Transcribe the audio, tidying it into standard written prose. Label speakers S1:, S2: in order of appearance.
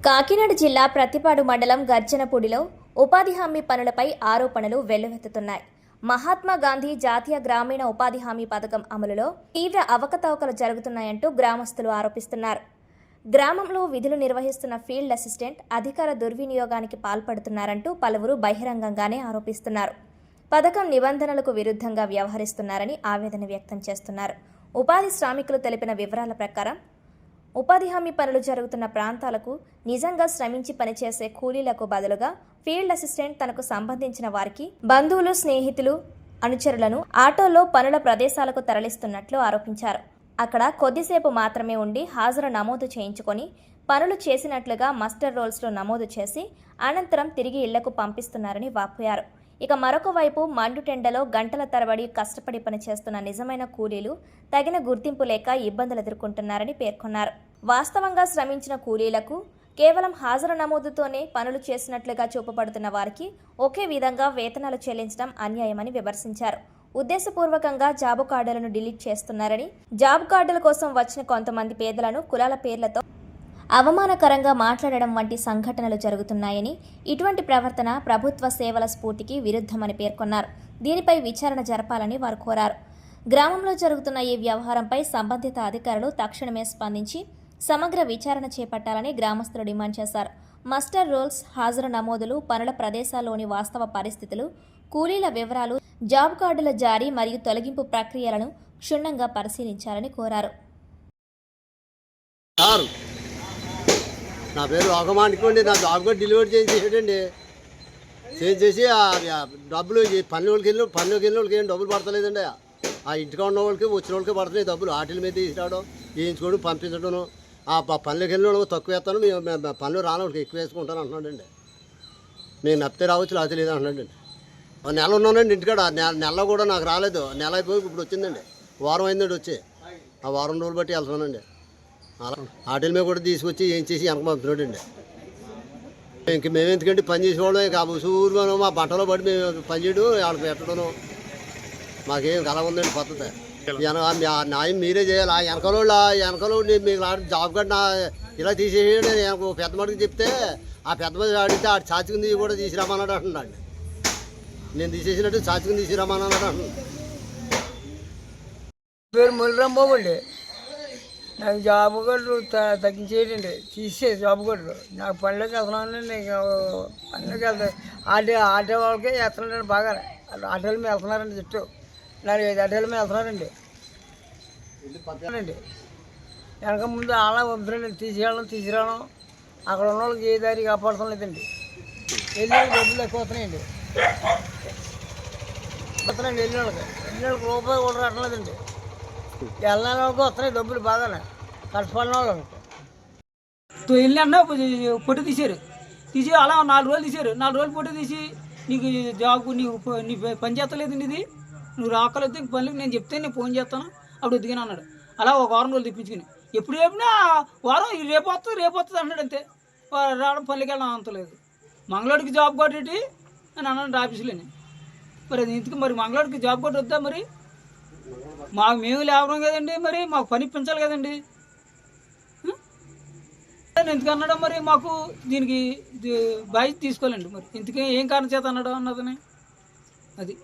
S1: కాకినాడ జిల్లా ప్రతిపాడు మండలం గర్జనపూడిలో ఉపాధి హామీ పనులపై ఆరోపణలు వెల్లువెత్తుతున్నాయి. మహాత్మా గాంధీ జాతీయ గ్రామీణ ఉపాధి హామీ పథకం అమలులో తీవ్ర అవకతవకలు జరుగుతున్నాయంటూ గ్రామస్తులు ఆరోపిస్తున్నారు. గ్రామంలో విధులు నిర్వహిస్తున్న ఫీల్డ్ అసిస్టెంట్ అధికార దుర్వినియోగానికి పాల్పడుతున్నారంటూ పలువురు బహిరంగంగానే ఆరోపిస్తున్నారు. పథకం నిబంధనలకు విరుద్ధంగా వ్యవహరిస్తున్నారని ఆవేదన వ్యక్తం చేస్తున్నారు. ఉపాధి శ్రామికులు తెలిపిన వివరాల ప్రకారం ఉపాధి హామీ పనులు జరుగుతున్న ప్రాంతాలకు నిజంగా శ్రమించి పనిచేసే కూలీలకు బదులుగా ఫీల్డ్ అసిస్టెంట్ తనకు సంబంధించిన వారికి బంధువులు, స్నేహితులు, అనుచరులను ఆటోలో పనుల ప్రదేశాలకు తరలిస్తున్నట్లు ఆరోపించారు. అక్కడ కొద్దిసేపు మాత్రమే ఉండి హాజరు నమోదు చేయించుకొని పనులు చేసినట్లుగా మస్టర్ రోల్స్లో నమోదు చేసి అనంతరం తిరిగి ఇళ్లకు పంపిస్తున్నారని వాపోయారు. ఇక మరొక వైపు మండుటెండలో గంటల తరబడి కష్టపడి పనిచేస్తున్న నిజమైన కూలీలు తగిన గుర్తింపు లేక ఇబ్బందులు ఎదుర్కొంటున్నారని పేర్కొన్నారు. వాస్తవంగా శ్రమించిన కూలీలకు కేవలం హాజరు నమోదుతోనే పనులు చేసినట్లుగా చూపబడుతున్న వారికి ఒకే విధంగా వేతనాలు చెల్లించడం అన్యాయమని విమర్శించారు. ఉద్దేశపూర్వకంగా జాబు కార్డులను డిలీట్ చేస్తున్నారని, జాబు కార్డుల కోసం వచ్చిన కొంతమంది పేదలను కులాల పేర్లతో అవమానకరంగా మాట్లాడడం వంటి సంఘటనలు జరుగుతున్నాయని, ఇటువంటి ప్రవర్తన ప్రభుత్వ సేవల స్ఫూర్తికి విరుద్ధమని పేర్కొన్నారు. దీనిపై విచారణ జరపాలని వారు కోరారు. గ్రామంలో జరుగుతున్న ఈ వ్యవహారంపై సంబంధిత అధికారులు తక్షణమే స్పందించి సమగ్ర విచారణ చేపట్టాలని గ్రామస్తులు డిమాండ్ చేశారు. మస్టర్ రోల్స్, హాజరు నమోదులు, పనుల ప్రదేశాల్లోని వాస్తవ పరిస్థితులు, కూలీల వివరాలు, జాబ్ కార్డుల జారీ మరియు తొలగింపు ప్రక్రియలను క్షుణ్ణంగా పరిశీలించాలని కోరారు.
S2: నా పేరు ఆగమానుకోండి. నా జాబ్ కార్డు డెలివరీ చేసేటండి. చేసి డబ్బులు పనిలోకి వెళ్ళి ఏం డబ్బులు పడతలేదండి. ఆ ఇంటికి ఉన్న వాళ్ళకి వచ్చిన వాళ్ళకి పడుతున్నాయి డబ్బులు. వాటిల మీద తీసుకురావడం, వేయించుకోవడం, పంపించడం. ఆ పనిలోకి వెళ్ళిన వాళ్ళకి తక్కువ వేస్తాను, మేము పనులు రాని వాళ్ళకి ఎక్కువ వేసుకుంటాను అంటున్నాడండి. మేము నప్పితే రావచ్చు, లేకపోతే లేదు అంటున్నాడండి. నెల ఉన్నానండి ఇంటికాడ. నెల కూడా నాకు రాలేదు. నెల అయిపోయి ఇప్పుడు వచ్చిందండి. వారం అయిందండి వచ్చి. ఆ వారం రోజులు బట్టి వెళ్తున్నానండి. అలా వాటిల మీద కూడా తీసుకొచ్చి ఏం చేసి వెనక పంపుతున్నాడండి. ఇంక మేము ఎందుకంటే పని చేసుకోవడం, ఇక సూర్యులు మా బట్టలో పడి మేము పని చేయడం, వాళ్ళకి పెట్టడం మాకేం కల ఉందండి పద్ధతి. న్యాయం మీరే చేయాలి. ఆ వెనకలో మీకు జాబ్ కార్డు ఇలా తీసేయండి. నేను పెద్ద మటుకు చెప్తే ఆ పెద్ద మనిషి అడిగితే ఆడు చాచుకుని కూడా తీసుకురామన్నాడు అంటున్నాడు. నేను తీసేసినట్టు చాచుకుని తీసుకురామన్నాడు అంటున్నాడు.
S3: పేరు మురళరాంబాబు అండి. నాకు జాబ్ కార్డు తగ్గించేయండి, తీసే జాబ్ కార్డు. నాకు పనిలోకి వెళ్తున్నానండి. నేను పనిలోకి వెళ్తాను. ఆటో వాళ్ళకే వెళ్తున్నారండి. బాగా ఆటోల మీద వెళ్తున్నారండి. చుట్టూ 4-5 ఆటోల మీద వెళ్తున్నారండి. వెనక ముందు అలా వద్దురండి. తీసుకురావడం అక్కడ ఉన్న వాళ్ళకి ఏ దారి కాపాడటం లేదండి. వెళ్ళి డబ్బులు ఎక్కువ వస్తున్నాయండి. వెళ్ళిన వాళ్ళకి రూపాయలు కూడా రావట్లేదండి. వెళ్ళిన వాళ్ళకి వస్తున్నాయి డబ్బులు బాగానే, కష్టపడిన వాళ్ళకి.
S4: వెళ్ళినా ఫోటో తీసి అలా 4 రోజులు తీశారు. 4 రోజులు ఫోటో తీసి నీకు జాబ్ నీ పని చేస్తలేదండి, ఇది నువ్వు రాకలేదు పనులకు నేను చెప్తే నేను ఫోన్ చేస్తాను అప్పుడు వద్దుగానే అన్నాడు. అలా ఒక వారం రోజులు తెప్పించుకుని ఎప్పుడు చెప్పినా వారం రేపు వస్తుంది అన్నాడు. అంతే రావడం పనులకి వెళ్ళడం అంతలేదు. మంగళవాడికి జాబ్ కొట్టేటి అని అన్నాడు ఆఫీసులోని. మరి అది ఇంతకు మరి మంగళవాడికి జాబ్ కొట్టి వద్దా? మరి మేము లేవడం కదండి, మరి మాకు పని ఇప్పించాలి కదండి. ఎందుకన్నాడో మరి మాకు దీనికి బాధ్యత తీసుకోవాలండి. మరి ఇంతకీ ఏం కారణం చేత అన్నాడు అన్నదని అది